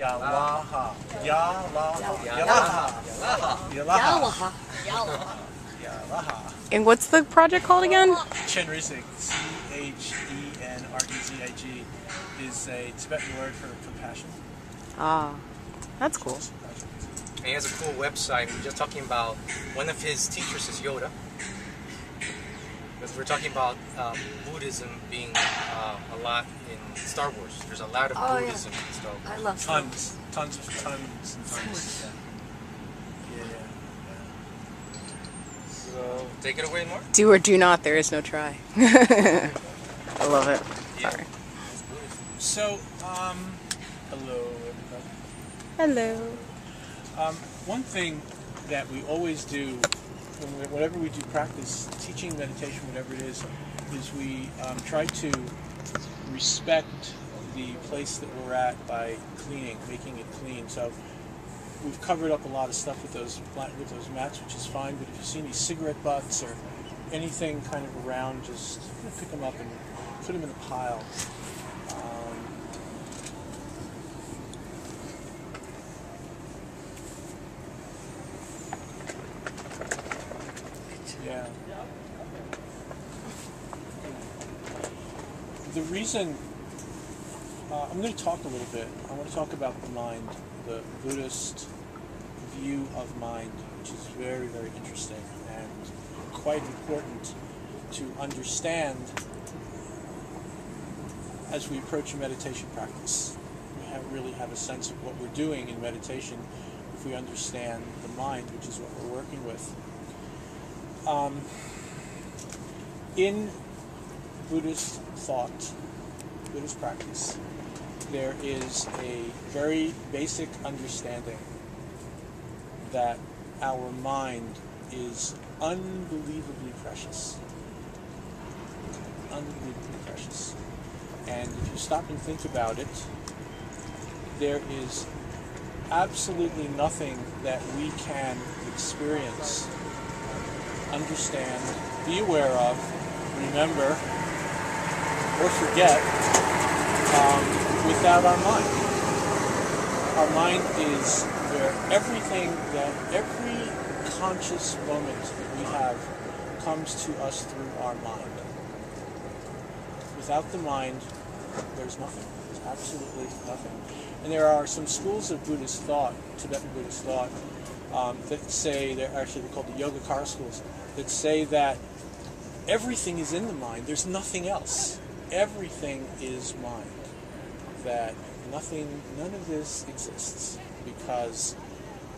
Yalaha. Yalaha. Yalaha. Yalaha. Yalaha. Yalaha. And what's the project called again? Chenrezig, Chenerzig, is a Tibetan word for compassion. Ah, that's cool. And he has a cool website. We were just talking about one of his teachers is Yoda. Because we're talking about Buddhism being a lot in Star Wars. There's a lot of Buddhism in Star Wars. I love Star Wars. Tons and tons. Yeah. So, take it away more. Do or do not, there is no try. I love it. Yeah. Sorry. So, hello everybody. Hello. One thing that we always do, whenever we do practice, teaching, meditation, whatever it is we try to respect the place that we're at by cleaning, making it clean. So we've covered up a lot of stuff with those mats, which is fine. But if you see any cigarette butts or anything kind of around, just pick them up and put them in a pile. Yeah. The reason I'm going to talk a little bit. I want to talk about the mind, the Buddhist view of mind, which is very, very interesting and quite important to understand as we approach a meditation practice. We really have a sense of what we're doing in meditation if we understand the mind, which is what we're working with. In Buddhist thought, Buddhist practice, there is a very basic understanding that our mind is unbelievably precious. Unbelievably precious. And if you stop and think about it, there is absolutely nothing that we can experience, understand, be aware of, remember, or forget without our mind. Our mind is where every conscious moment that we have comes to us through our mind. Without the mind, there's nothing. There's absolutely nothing. And there are some schools of Buddhist thought, Tibetan Buddhist thought, that say, they're called the Yogacara schools, that say that everything is in the mind. There's nothing else. Everything is mind. That none of this exists, because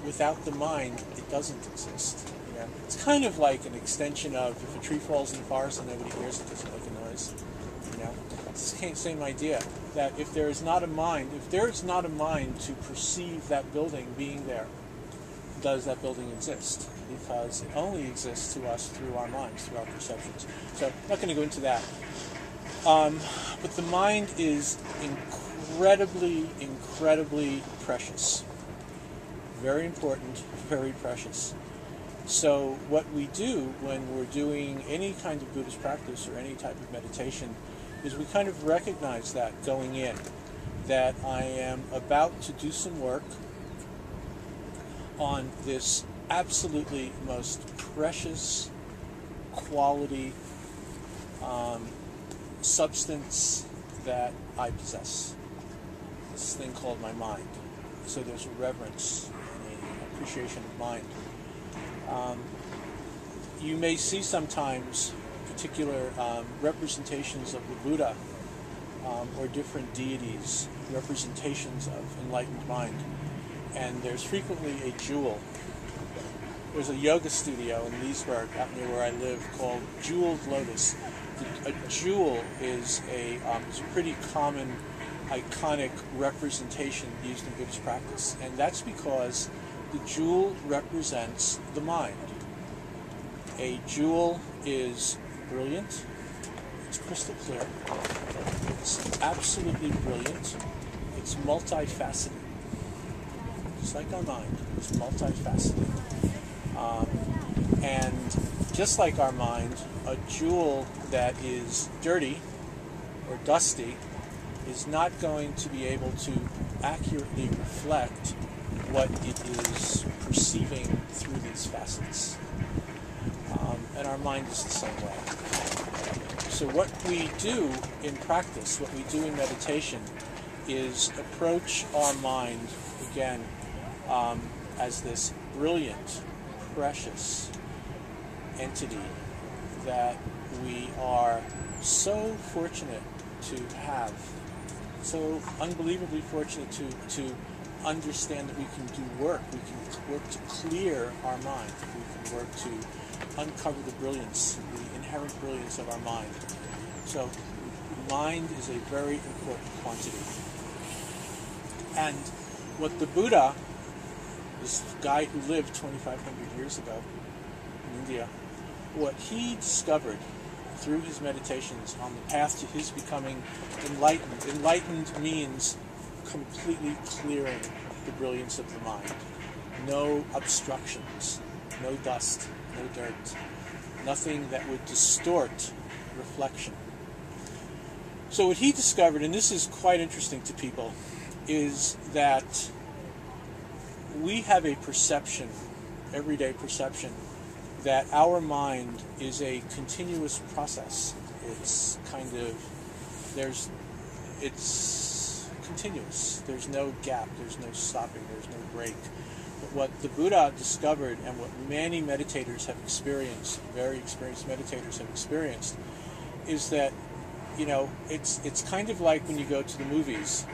without the mind, it doesn't exist. You know? It's kind of like an extension of if a tree falls in the forest and nobody hears it, doesn't make a noise. You know, it's the same idea. That if there is not a mind, to perceive that building being there, does that building exist? Because it only exists to us through our minds, through our perceptions. So I'm not going to go into that. But the mind is incredibly precious. Very important, very precious. So what we do when we're doing any kind of Buddhist practice or any type of meditation is we kind of recognize that going in, that I am about to do some work on this absolutely most precious quality substance that I possess. This thing called my mind. So there's a reverence and an appreciation of mind. You may see sometimes particular representations of the Buddha or different deities, representations of enlightened mind. And there's frequently a jewel. There's a yoga studio in Leesburg, out near where I live, called Jeweled Lotus. A jewel is a pretty common, iconic representation used in Buddhist practice. And that's because the jewel represents the mind. A jewel is brilliant. It's crystal clear. It's absolutely brilliant. It's multifaceted. Just like our mind, it's multifaceted. And just like our mind, a jewel that is dirty or dusty is not going to be able to accurately reflect what it is perceiving through these facets. And our mind is the same way. So what we do in practice, what we do in meditation, is approach our mind, again, as this brilliant, precious entity that we are so fortunate to have, so unbelievably fortunate to understand that we can do work. We can work to clear our mind. We can work to uncover the brilliance, the inherent brilliance of our mind. So mind is a very important quantity. And what the Buddha, this guy who lived 2,500 years ago in India, what he discovered through his meditations on the path to his becoming enlightened. Enlightened means completely clearing the brilliance of the mind. No obstructions, no dust, no dirt, nothing that would distort reflection. So what he discovered, and this is quite interesting to people, is that we have a perception, everyday perception, that our mind is a continuous process. It's kind of, it's continuous. There's no gap, there's no stopping, there's no break. But what the Buddha discovered, and what many meditators have experienced, very experienced meditators have experienced, is that, it's kind of like when you go to the movies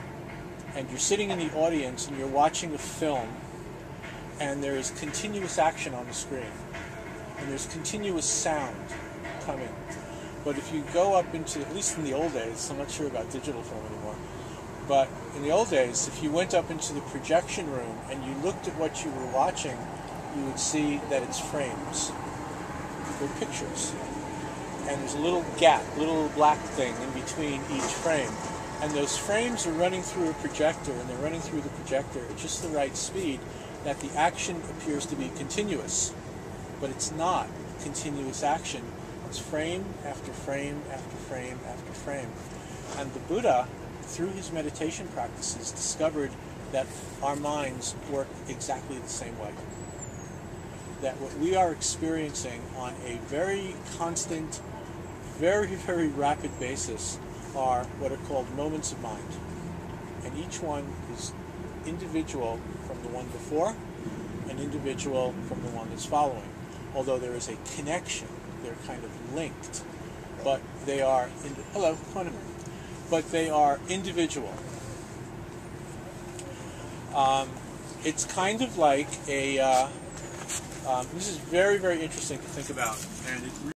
and you're sitting in the audience and you're watching a film and there's continuous action on the screen and there's continuous sound coming. But if you go up into, at least in the old days, I'm not sure about digital film anymore, but in the old days, if you went up into the projection room and you looked at what you were watching, you would see that it's frames. They're pictures. And there's a little gap, little black thing in between each frame. And those frames are running through a projector, and they're running through the projector at just the right speed that the action appears to be continuous. But it's not continuous action. It's frame after frame after frame after frame. And the Buddha, through his meditation practices, discovered that our minds work exactly the same way. That what we are experiencing on a very constant, very, very rapid basis are what are called moments of mind. And each one is individual from the one before and individual from the one that's following. Although there is a connection, they're kind of linked. But they are, hello, come on in. But they are individual. It's kind of like a, this is very, very interesting to think about. And it